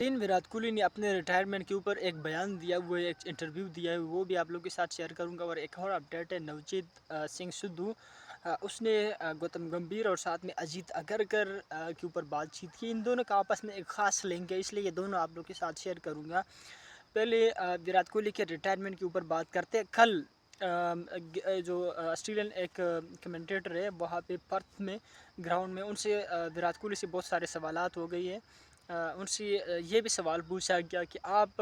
लेकिन विराट कोहली ने अपने रिटायरमेंट के ऊपर एक बयान दिया हुआ है, एक इंटरव्यू दिया है, वो भी आप लोगों के साथ शेयर करूंगा। और एक और अपडेट है, नवजीत सिंह सिद्धू उसने गौतम गंभीर और साथ में अजीत अगरकर के ऊपर बातचीत की। इन दोनों का आपस में एक ख़ास लिंक है, इसलिए ये दोनों आप लोगों के साथ शेयर करूंगा। पहले विराट कोहली के रिटायरमेंट के ऊपर बात करते हैं। कल जो ऑस्ट्रेलियन एक कमेंटेटर है वहाँ पे पर्थ में ग्राउंड में, उनसे विराट कोहली से बहुत सारे सवालात हो गई है। उनसे ये भी सवाल पूछा गया कि आप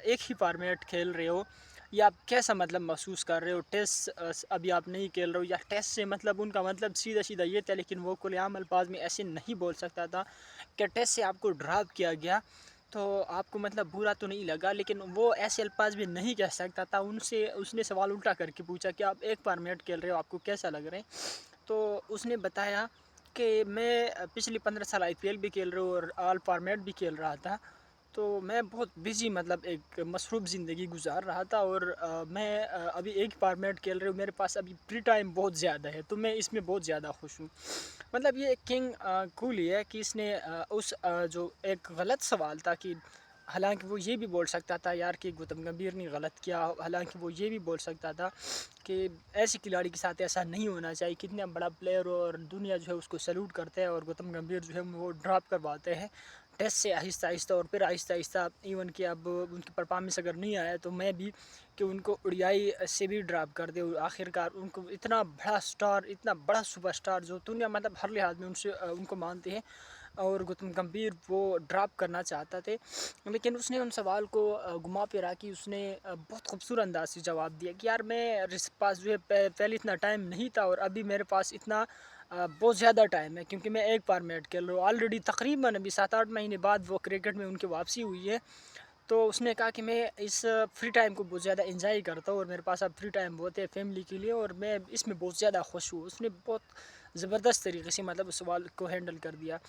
एक ही फॉर्मेट खेल रहे हो, या आप कैसा मतलब महसूस कर रहे हो, टेस्ट अभी आप नहीं खेल रहे हो, या टेस्ट से मतलब उनका मतलब सीधा सीधा ये था, लेकिन वो खुलेआम अल्फाज में ऐसे नहीं बोल सकता था कि टेस्ट से आपको ड्रॉप किया गया तो आपको मतलब बुरा तो नहीं लगा, लेकिन वो ऐसे अल्फाज भी नहीं कह सकता था। उनसे उसने सवाल उल्टा करके पूछा कि आप एक फॉर्मेट खेल रहे हो, आपको कैसा लग रहा है। तो उसने बताया कि मैं पिछले 15 साल आईपीएल भी खेल रहा हूँ और ऑल फॉर्मेट भी खेल रहा था, तो मैं बहुत बिजी मतलब एक मसरूफ़ ज़िंदगी गुजार रहा था। और मैं अभी एक फॉर्मेट खेल रही हूँ, मेरे पास अभी फ्री टाइम बहुत ज़्यादा है, तो मैं इसमें बहुत ज़्यादा खुश हूँ। मतलब ये किंग कोहली है कि इसने जो एक गलत सवाल था कि हालांकि वो ये भी बोल सकता था यार कि गौतम गंभीर ने गलत किया, हालांकि वो ये भी बोल सकता था कि ऐसे खिलाड़ी के साथ ऐसा नहीं होना चाहिए, कितना बड़ा प्लेयर हो और दुनिया जो है उसको सैल्यूट करते हैं, और गौतम गंभीर जो है वो ड्रॉप करवाते हैं टेस्ट से आहिस्ता आहिस्ता, और फिर आहिस्ता आहिस्ता इवन कि अब उनकी परफॉर्मेंस अगर नहीं आया तो मैं भी कि उनको उड़ियाई से भी ड्रॉप कर दे। आखिरकार उनको इतना बड़ा स्टार, इतना बड़ा सुपरस्टार जो दुनिया मतलब हर लिहाज में उनसे उनको मानते हैं, और गौतम गंभीर वो ड्रॉप करना चाहता थे, लेकिन उसने उन सवाल को घुमा फिरा कि उसने बहुत खूबसूरत अंदाज से जवाब दिया कि यार मेरे पास जो है पहले इतना टाइम नहीं था, और अभी मेरे पास इतना बहुत ज़्यादा टाइम है, क्योंकि मैं एक फॉर्मेट खेल रहा हूँ ऑलरेडी। तकरीबन अभी 7-8 महीने बाद वो क्रिकेट में उनकी वापसी हुई है। तो उसने कहा कि मैं इस फ्री टाइम को बहुत ज़्यादा एंजॉय करता हूँ, और मेरे पास अब फ्री टाइम बहुत है फैमिली के लिए, और मैं इसमें बहुत ज़्यादा खुश हूँ। उसने बहुत ज़बरदस्त तरीके से मतलब उस सवाल को हैंडल कर दिया।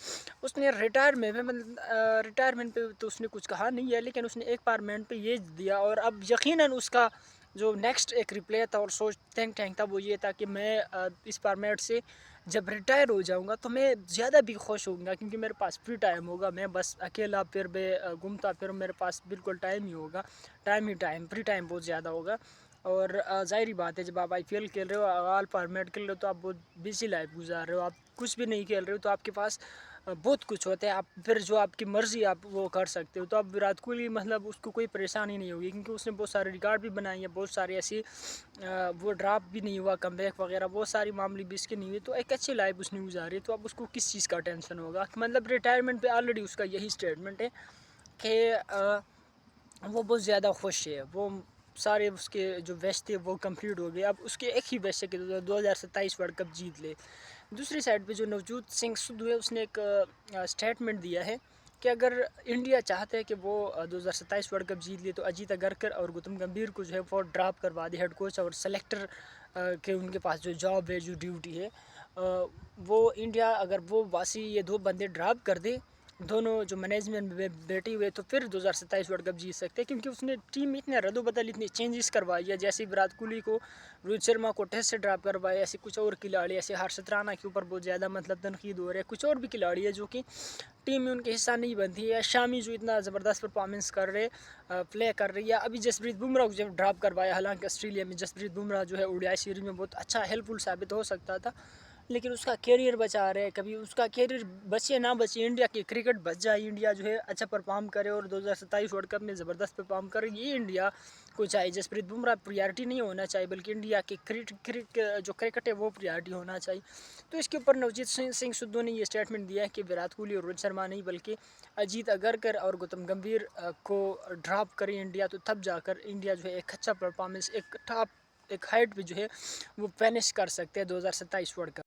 उसने रिटायरमेंट पे तो उसने कुछ कहा नहीं है, लेकिन उसने एक फॉर्मेट पे ये दिया, और अब यकीनन उसका जो नेक्स्ट एक रिप्ले था और सोच थिंक टैंक था वो ये था कि मैं इस फॉर्मेट से जब रिटायर हो जाऊंगा तो मैं ज़्यादा भी खुश होऊंगा, क्योंकि मेरे पास फ्री टाइम होगा, मैं बस अकेला फिर मैं घूमता फिर मेरे पास बिल्कुल टाइम ही होगा, टाइम ही टाइम, फ्री टाइम बहुत ज़्यादा होगा। और ज़ाहिर बात है जब आप आईपीएल खेल रहे हो, ऑल फॉर्मेट खेल रहे हो, तो आप बहुत बिजी लाइफ गुजार रहे हो। आप कुछ भी नहीं खेल रहे हो तो आपके पास बहुत कुछ होता है, आप फिर जो आपकी मर्ज़ी आप वो कर सकते हो। तो अब विराट कोहली मतलब उसको कोई परेशानी नहीं होगी, क्योंकि उसने बहुत सारे रिकॉर्ड भी बनाए हैं, बहुत सारे ऐसी वो ड्रॉप भी नहीं हुआ, कमबैक वगैरह बहुत सारी मामले भी इसके नहीं हुए, तो एक अच्छी लाइफ उसने गुजारी। तो अब उसको किस चीज़ का टेंशन होगा, मतलब रिटायरमेंट पे ऑलरेडी उसका यही स्टेटमेंट है कि वो बहुत ज़्यादा खुश है। वो सारे उसके जो वेस्ट थे वो कंप्लीट हो गए, अब उसके एक ही वेस्ट है कि 2027 वर्ल्ड कप जीत ले। दूसरी साइड पे जो नवजोत सिंह सिद्धू है उसने एक स्टेटमेंट दिया है कि अगर इंडिया चाहता है कि वो 2027 वर्ल्ड कप जीत ले तो अजीत अगरकर और गौतम गंभीर को जो है वो ड्रॉप करवा दे हेड कोच और सेलेक्टर के उनके पास जो जॉब है, जो ड्यूटी है, वो इंडिया अगर वो वासी ये दो बंदे ड्रॉप कर दे, दोनों जो मैनेजमेंट में बैठे हुए, तो फिर 2027 वर्ल्ड कप जीत सकते हैं। क्योंकि उसने टीम में इतने रद्दोबदल, इतनी चेंजेस करवाई है, जैसे विराट कोहली को रोहित शर्मा को टेस्ट से ड्रॉप करवाया, ऐसे कुछ और खिलाड़ी, ऐसे हर्षित राणा के ऊपर बहुत ज़्यादा मतलब तनकीद हो रही है, कुछ और भी खिलाड़ी है जो कि टीम में उनके हिस्सा नहीं बनती है। शामी जो इतना ज़बरदस्त परफॉर्मेंस कर रहे प्ले कर रही है, अभी जसप्रीत बुमराह को जब ड्रॉप करवाया, हालांकि ऑस्ट्रेलिया में जसप्रीत बुमराह जो है ओडीआई सीरीज में बहुत अच्छा हेल्पफुल साबित हो सकता था, लेकिन उसका कैरियर बचा रहे, कभी उसका कैरियर बचे ना बचे, इंडिया की क्रिकेट बच जाए, इंडिया जो है अच्छा परफॉर्म करे और 2027 वर्ल्ड कप में ज़बरदस्त परफॉर्म करे, ये इंडिया को चाहिए। जसप्रीत बुमराह प्रियॉरिटी नहीं होना चाहिए, बल्कि इंडिया की जो क्रिकेट है वो प्रियॉरिटी होना चाहिए। तो इसके ऊपर नवजीत सिंह सिद्धू ने ये स्टेटमेंट दिया है कि विराट कोहली और रोहित शर्मा नहीं बल्कि अजीत अगरकर और गौतम गंभीर को ड्रॉप करे इंडिया, तो तब जाकर इंडिया जो है एक अच्छा परफॉर्मेंस, एक टॉप एक हाइट पे जो है वो फिनिश कर सकते हैं 2027 वर्ल्ड कप।